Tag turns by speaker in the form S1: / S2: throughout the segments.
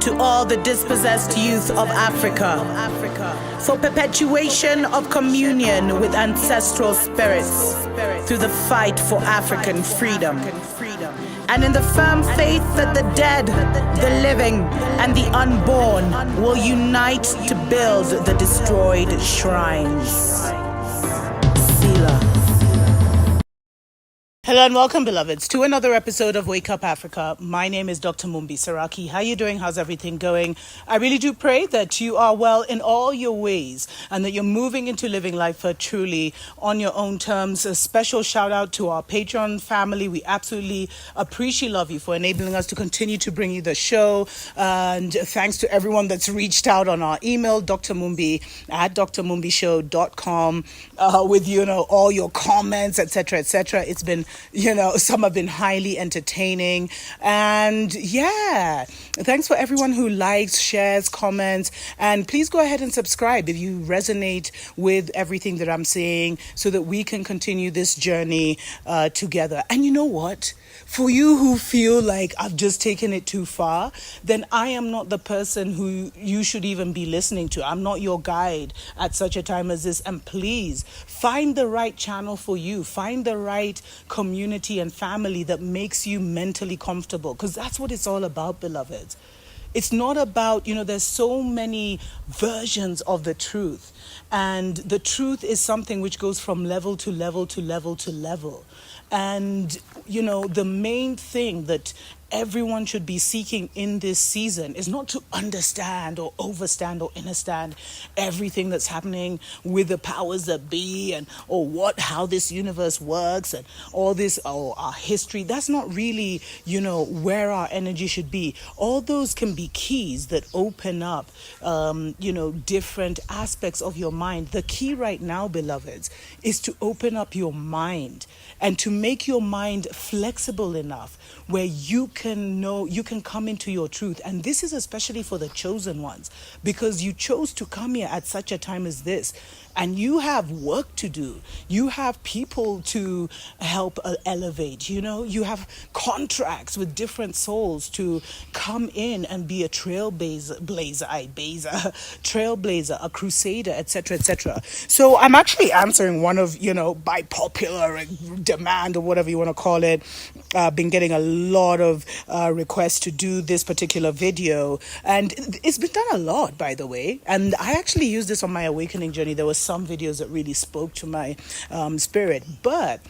S1: to all the dispossessed youth of Africa, for perpetuation of communion with ancestral spirits through the fight for African freedom, and in the firm faith that the dead, the living, and the unborn will unite to build the destroyed shrines. Selah. Hello and welcome, beloveds, to another episode of Wake Up Africa. My name is Dr. Mumbi Saraki. How are you doing? How's everything going? I really do pray that you are well in all your ways and that you're moving into living life truly on your own terms. A special shout out to our Patreon family. We absolutely love you for enabling us to continue to bring you the show. And thanks to everyone that's reached out on our email, drmumbi at drmumbishow.com, with, all your comments, etc., etc. It's been, some have been highly entertaining. And yeah, thanks for everyone who likes, shares, comments. And please go ahead and subscribe if you resonate with everything that I'm saying so that we can continue this journey together. And you know what? For you who feel like I've just taken it too far, then I am not the person who you should even be listening to. I'm not your guide at such a time as this. And please find the right channel for you. Find the right community and family that makes you mentally comfortable, because that's what it's all about, beloveds. It's not about, there's so many versions of the truth. And the truth is something which goes from level to level to level to level. And, the main thing that everyone should be seeking in this season is not to understand or overstand or understand everything that's happening with the powers that be and how this universe works and all this, or our history. That's not really, where our energy should be. All those can be keys that open up, different aspects of your mind. The key right now, beloveds, is to open up your mind and to make your mind flexible enough where you can come into your truth. And this is especially for the chosen ones, because you chose to come here at such a time as this. And you have work to do. You have people to help elevate. You have contracts with different souls to come in and be a trailblazer, a crusader, etc., etc. So I'm actually answering one of, by popular demand or whatever you want to call it. Been getting a lot of requests to do this particular video, and it's been done a lot, by the way. And I actually used this on my awakening journey. There was some videos that really spoke to my spirit, but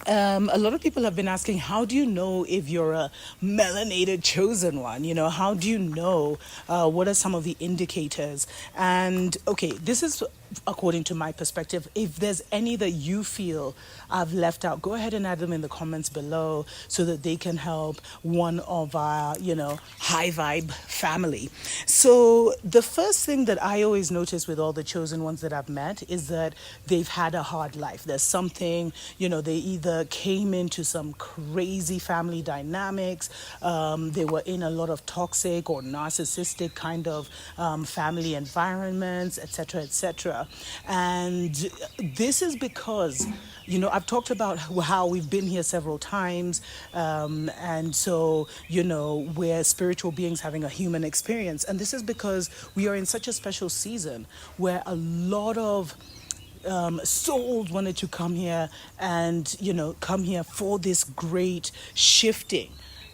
S1: a lot of people have been asking, how do you know if you're a melanated chosen one? How do you know? What are some of the indicators? And okay, this is according to my perspective. If there's any that you feel I've left out, go ahead and add them in the comments below so that they can help one of our, high vibe family. So the first thing that I always notice with all the chosen ones that I've met is that they've had a hard life. There's something, they either came into some crazy family dynamics, they were in a lot of toxic or narcissistic kind of family environments, etc., etc. And this is because, I've talked about how we've been here several times. And so, we're spiritual beings having a human experience. And this is because we are in such a special season where a lot of souls wanted to come here and, come here for this great shifting.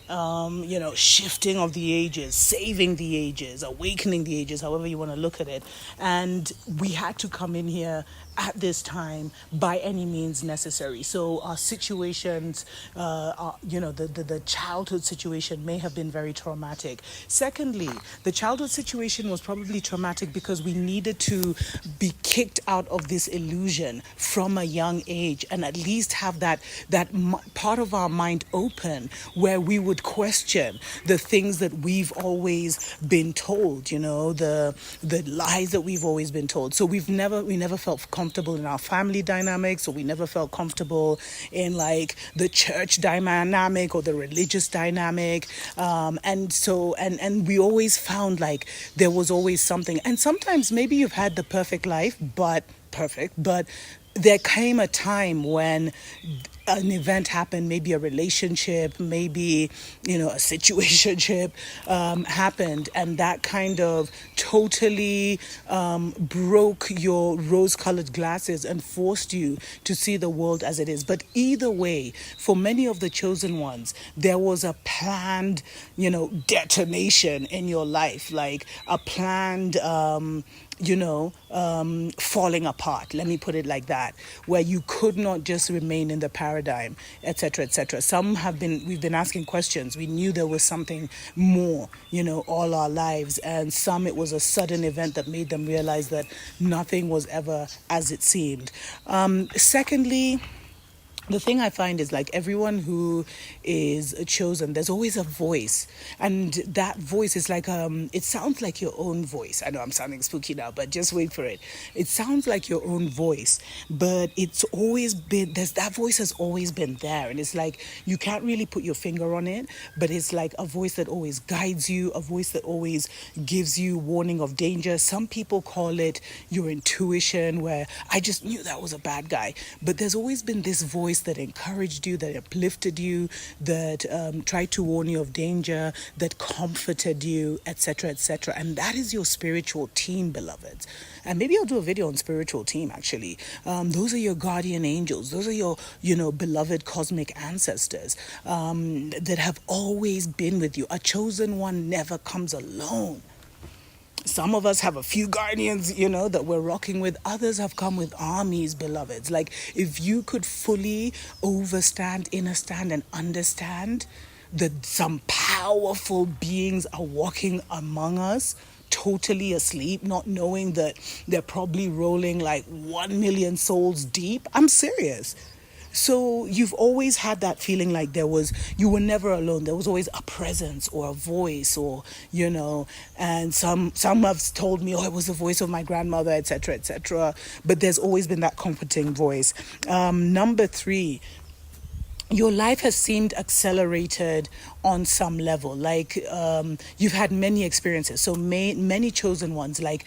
S1: Shifting of the ages, saving the ages, awakening the ages, however you want to look at it. And we had to come in here at this time by any means necessary. So our situations, the childhood situation may have been very traumatic. Secondly, the childhood situation was probably traumatic because we needed to be kicked out of this illusion from a young age and at least have that part of our mind open where we would question the things that we've always been told, the lies that we've always been told. So we never felt comfortable in our family dynamics, or we never felt comfortable in like the church dynamic or the religious dynamic. And we always found like there was always something. And sometimes maybe you've had the perfect life, but there came a time when an event happened, maybe a relationship, maybe, a situationship happened, and that kind of totally broke your rose-colored glasses and forced you to see the world as it is. But either way, for many of the chosen ones, there was a planned, detonation in your life, like a planned falling apart. Let me put it like that, where you could not just remain in the paradigm, etc., etc. We've been asking questions. We knew there was something more, all our lives, and some it was a sudden event that made them realize that nothing was ever as it seemed. Secondly, the thing I find is like everyone who is chosen, there's always a voice, and that voice is like it sounds like your own voice. I know I'm sounding spooky now, but just wait for it. It sounds like your own voice, but it's always been that voice has always been there, and it's like you can't really put your finger on it, but it's like a voice that always guides you, a voice that always gives you warning of danger. Some people call it your intuition, where I just knew that was a bad guy, but there's always been this voice that encouraged you, that uplifted you, that tried to warn you of danger, that comforted you, etc., etc. And that is your spiritual team, beloveds. And maybe I'll do a video on spiritual team, actually. Those are your guardian angels. Those are your, beloved cosmic ancestors that have always been with you. A chosen one never comes alone. Some of us have a few guardians, that we're rocking with. Others have come with armies, beloveds. Like, if you could fully understand, and understand that some powerful beings are walking among us, totally asleep, not knowing that they're probably rolling like 1 million souls deep. I'm serious. So you've always had that feeling like you were never alone. There was always a presence or a voice, or, and some have told me, it was the voice of my grandmother, etc., etc. But there's always been that comforting voice. Number 3, your life has seemed accelerated on some level. Like you've had many experiences. So many chosen ones, like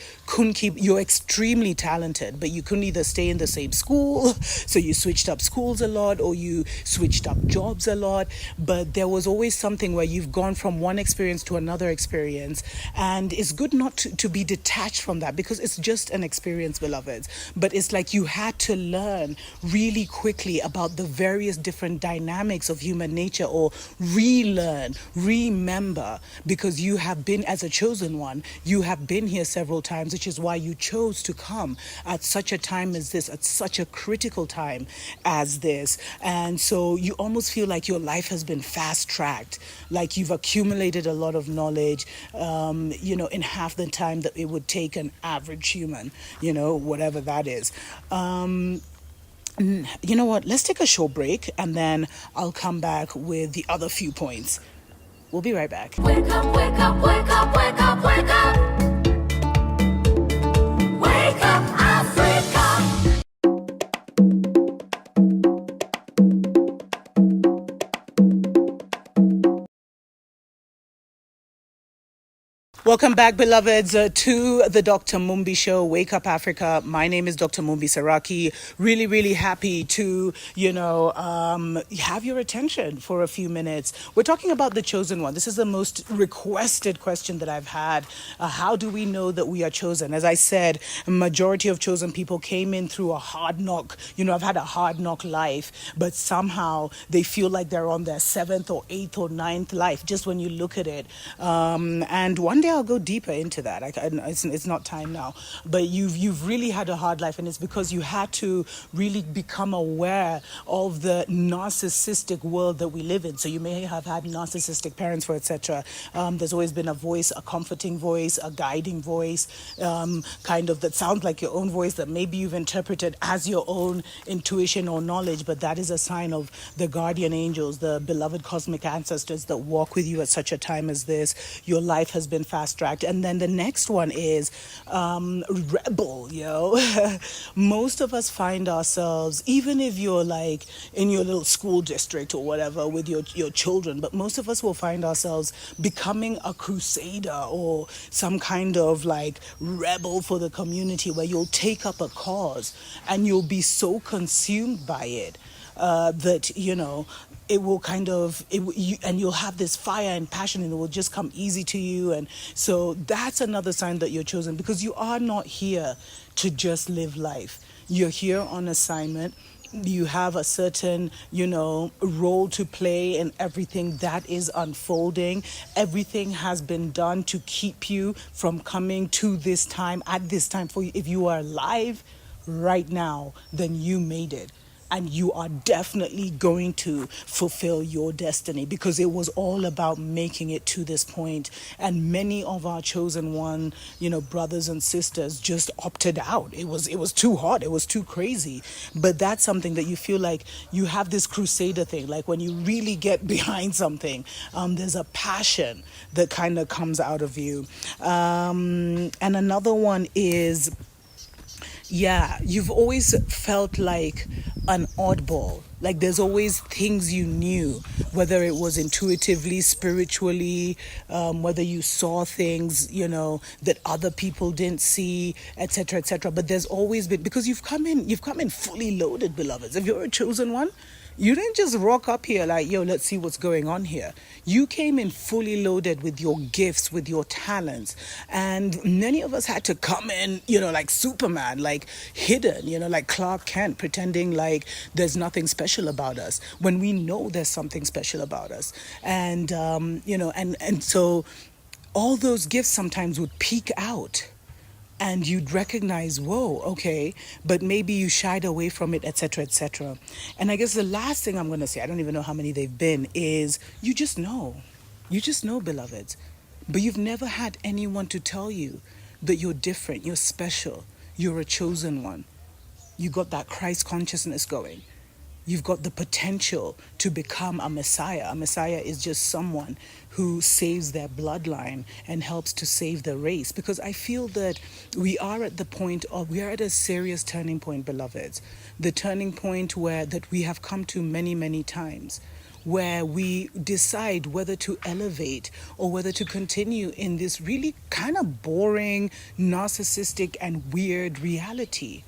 S1: you're extremely talented, but you couldn't either stay in the same school. So you switched up schools a lot, or you switched up jobs a lot. But there was always something where you've gone from one experience to another experience. And it's good not to be detached from that, because it's just an experience, beloveds. But it's like you had to learn really quickly about the various different dynamics of human nature, or relearn, remember, because you have been, as a chosen one, you have been here several times, which is why you chose to come at such a time as this, at such a critical time as this. And so you almost feel like your life has been fast-tracked, like you've accumulated a lot of knowledge, in half the time that it would take an average human, whatever that is. You know what? Let's take a short break, and then I'll come back with the other few points. We'll be right back.
S2: Wake up, wake up, wake up, wake up, wake up. Wake up, Africa.
S1: Welcome back, beloveds, to the Dr. Mumbi Show, Wake Up Africa. My name is Dr. Mumbi Saraki. Really, really happy to, have your attention for a few minutes. We're talking about the chosen one. This is the most requested question that I've had. How do we know that we are chosen? As I said, a majority of chosen people came in through a hard knock. I've had a hard knock life, but somehow they feel like they're on their 7th or 8th or 9th life, just when you look at it. And one day I'll go deeper into that. It's not time now, but you've really had a hard life, and it's because you had to really become aware of the narcissistic world that we live in. So you may have had narcissistic parents, for etc. There's always been a voice, a comforting voice, a guiding voice, kind of that sounds like your own voice, that maybe you've interpreted as your own intuition or knowledge, but that is a sign of the guardian angels, the beloved cosmic ancestors that walk with you at such a time as this. Your life has been fast-tracked. And then the next one is rebel, Most of us find ourselves, even if you're like in your little school district or whatever with your children, but most of us will find ourselves becoming a crusader or some kind of like rebel for the community, where you'll take up a cause and you'll be so consumed by it that, it will kind of and you'll have this fire and passion, and it will just come easy to you. And so that's another sign that you're chosen, because you are not here to just live life. You're here on assignment. You have a certain, role to play in everything that is unfolding. Everything has been done to keep you from coming to this time, at this time for you. If you are alive right now, then you made it. And you are definitely going to fulfill your destiny, because it was all about making it to this point. And many of our chosen one, brothers and sisters just opted out. It was too hot. It was too crazy. But that's something that you feel like you have this crusader thing. Like when you really get behind something, there's a passion that kind of comes out of you. And another one is, you've always felt like an oddball. Like there's always things you knew, whether it was intuitively, spiritually, whether you saw things, that other people didn't see, etc., etc. But there's always been, because you've come in fully loaded, beloveds. If you're a chosen one, you didn't just rock up here like, yo, let's see what's going on here. You came in fully loaded with your gifts, with your talents. And many of us had to come in, like Superman, like hidden, like Clark Kent, pretending like there's nothing special about us, when we know there's something special about us. And, and so all those gifts sometimes would peek out. And you'd recognize, whoa, okay, but maybe you shied away from it, etc., etc. And I guess the last thing I'm going to say, I don't even know how many they've been, is you just know. You just know, beloveds. But you've never had anyone to tell you that you're different, you're special, you're a chosen one. You got that Christ consciousness going. You've got the potential to become a Messiah. A Messiah is just someone who saves their bloodline and helps to save the race. Because I feel that we are at a serious turning point, beloveds. The turning point that we have come to many, many times, where we decide whether to elevate or whether to continue in this really kind of boring, narcissistic, and weird reality.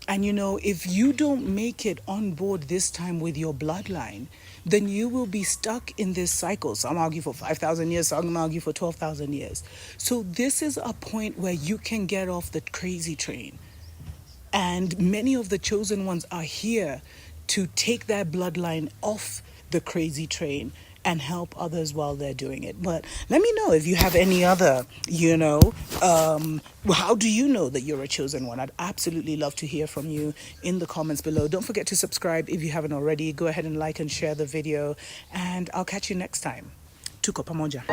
S1: And if you don't make it on board this time with your bloodline, then you will be stuck in this cycle. Some argue for 5,000 years, some argue for 12,000 years. So this is a point where you can get off the crazy train. And many of the chosen ones are here to take their bloodline off the crazy train and help others while they're doing it. But let me know if you have any other, how do you know that you're a chosen one? I'd absolutely love to hear from you in the comments below. Don't forget to subscribe if you haven't already. Go ahead and like and share the video, and I'll catch you next time. Tuko pamoja.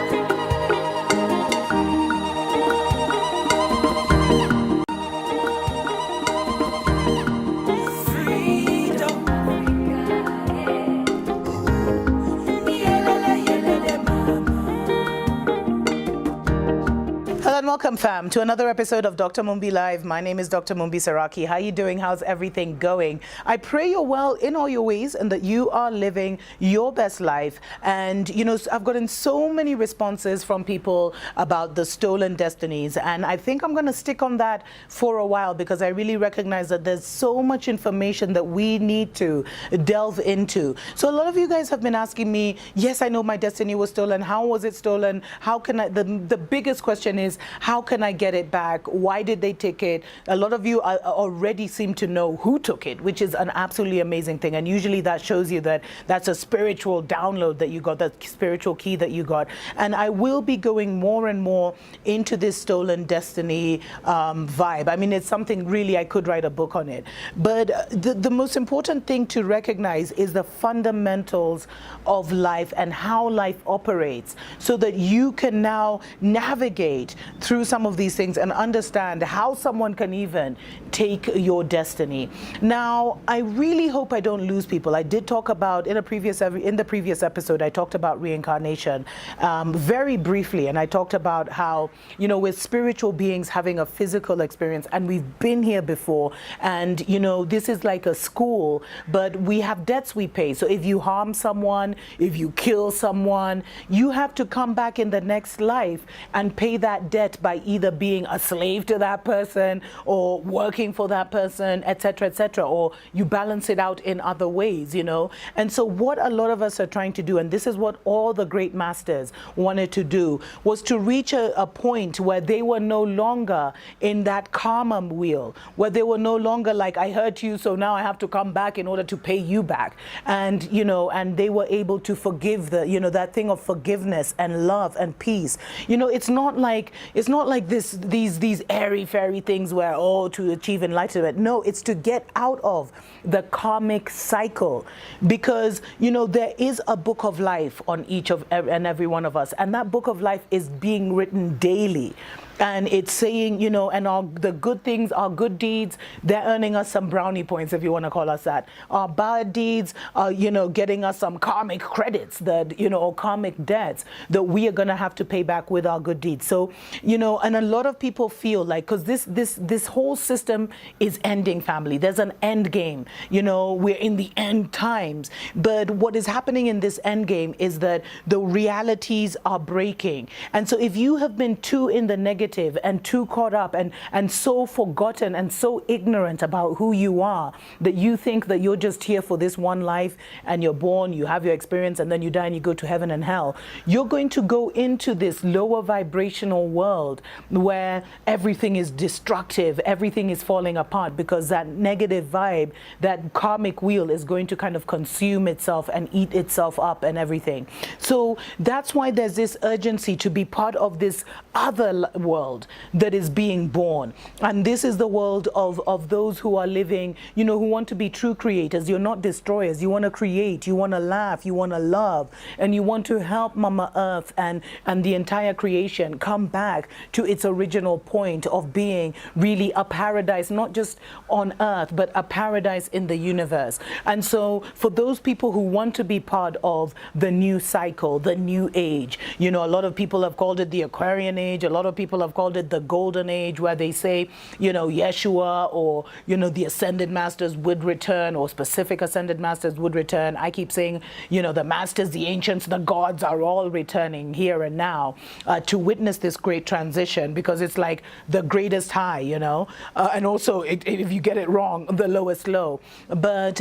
S1: And welcome, fam, to another episode of Dr. Mumbi Live. My name is Dr. Mumbi Saraki. How you doing? How's everything going? I pray you're well in all your ways and that you are living your best life. And, I've gotten so many responses from people about the stolen destinies. And I think I'm going to stick on that for a while, because I really recognize that there's so much information that we need to delve into. So a lot of you guys have been asking me, yes, I know my destiny was stolen. How was it stolen? How can I, the biggest question is, how can I get it back? Why did they take it? A lot of you already seem to know who took it, which is an absolutely amazing thing. And usually that shows you that that's a spiritual download that you got, that spiritual key that you got. And I will be going more and more into this stolen destiny vibe. I mean, it's something really, I could write a book on it. But the most important thing to recognize is the fundamentals of life and how life operates, so that you can now navigate through some of these things and understand how someone can even take your destiny. Now, I really hope I don't lose people. I did talk about in the previous episode, I talked about reincarnation very briefly, and I talked about how, we're spiritual beings having a physical experience, and we've been here before, and this is like a school, but we have debts we pay. So if you harm someone, if you kill someone, you have to come back in the next life and pay that debt debt by either being a slave to that person or working for that person, etc., or you balance it out in other ways, you know. And so what a lot of us are trying to do, and this is what all the great masters wanted to do, was to reach a point where they were no longer in that karma wheel, where they were no longer like, I hurt you, so now I have to come back in order to pay you back. And, you know, and they were able to forgive that thing of forgiveness and love and peace. You know, it's not like these airy fairy things where, oh, to achieve enlightenment. No, it's to get out of the karmic cycle, because, you know, there is a book of life on each of and every one of us, and that book of life is being written daily. And it's saying, you know, and the good things, our good deeds, they're earning us some brownie points, if you want to call us that. Our bad deeds are, you know, getting us some karmic credits, that, you know, or karmic debts that we are going to have to pay back with our good deeds. So, you know, and a lot of people feel like, because this whole system is ending, family. There's an end game. You know, we're in the end times. But what is happening in this end game is that the realities are breaking. And so if you have been too in the negative and too caught up and so forgotten and so ignorant about who you are, that you think that you're just here for this one life, and you're born, you have your experience, and then you die and you go to heaven and hell, you're going to go into this lower vibrational world where everything is destructive, everything is falling apart, because that negative vibe, that karmic wheel, is going to kind of consume itself and eat itself up and everything. So that's why there's this urgency to be part of this other world that is being born. And this is the world of those who are living, you know, who want to be true creators. You're not destroyers. You want to create, you want to laugh, you want to love, and you want to help Mama Earth and the entire creation come back to its original point of being really a paradise, not just on Earth, but a paradise in the universe. And so for those people who want to be part of the new cycle, the new age, you know, a lot of people have called it the Aquarian age, a lot of people have called it the golden age, where they say, you know, Yeshua or, you know, the ascended masters would return, or specific ascended masters would return. I keep saying, you know, the masters, the ancients, the gods are all returning here and now to witness this great transition, because it's like the greatest high, you know, and also if you get it wrong, the lowest low. But,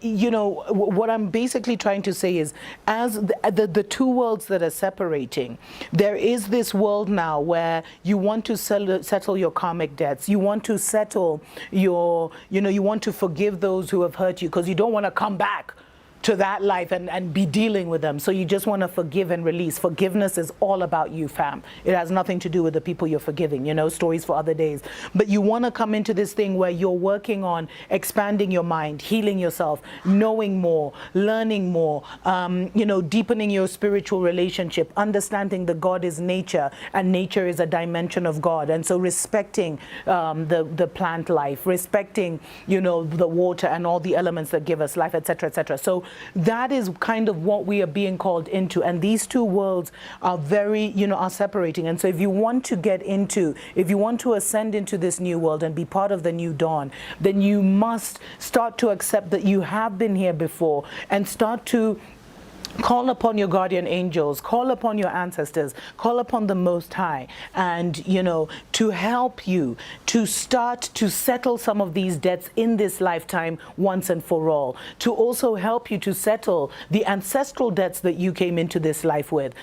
S1: you know, what I'm basically trying to say is, as the two worlds that are separating, there is this world now where you want to settle your karmic debts. You want to settle your, you know, you want to forgive those who have hurt you, because you don't want to come back to that life and be dealing with them. So you just want to forgive and release. Forgiveness is all about you, fam. It has nothing to do with the people you're forgiving, you know, stories for other days. But you want to come into this thing where you're working on expanding your mind, healing yourself, knowing more, learning more, you know, deepening your spiritual relationship, understanding that God is nature and nature is a dimension of God. And so respecting the plant life, respecting, you know, the water and all the elements that give us life, etc., etc. So that is kind of what we are being called into, and these two worlds are very, you know, are separating. And so if you want to if you want to ascend into this new world and be part of the new dawn, then you must start to accept that you have been here before, and start to call upon your guardian angels, call upon your ancestors, call upon the Most High, and, you know, to help you to start to settle some of these debts in this lifetime once and for all, to also help you to settle the ancestral debts that you came into this life with,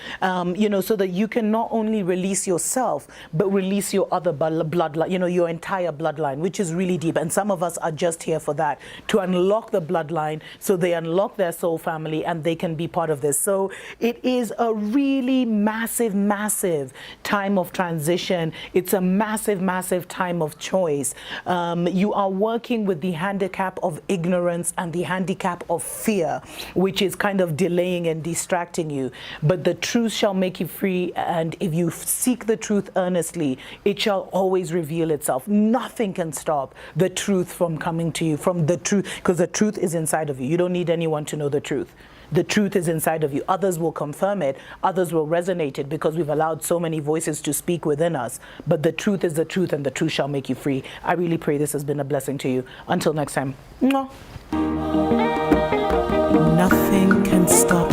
S1: you know, so that you can not only release yourself, but release your other bloodline, you know, your entire bloodline, which is really deep. And some of us are just here for that, to unlock the bloodline, so they unlock their soul family and they can be part of this. So it is a really massive, massive time of transition. It's a massive, massive time of choice. You are working with the handicap of ignorance and the handicap of fear, which is kind of delaying and distracting you. But the truth shall make you free, and if you seek the truth earnestly, it shall always reveal itself. Nothing can stop the truth from coming to you, from the truth, because the truth is inside of you. You don't need anyone to know the truth. The truth is inside of you. Others will confirm it. Others will resonate it, because we've allowed so many voices to speak within us. But the truth is the truth, and the truth shall make you free. I really pray this has been a blessing to you. Until next time. Mwah. Nothing can stop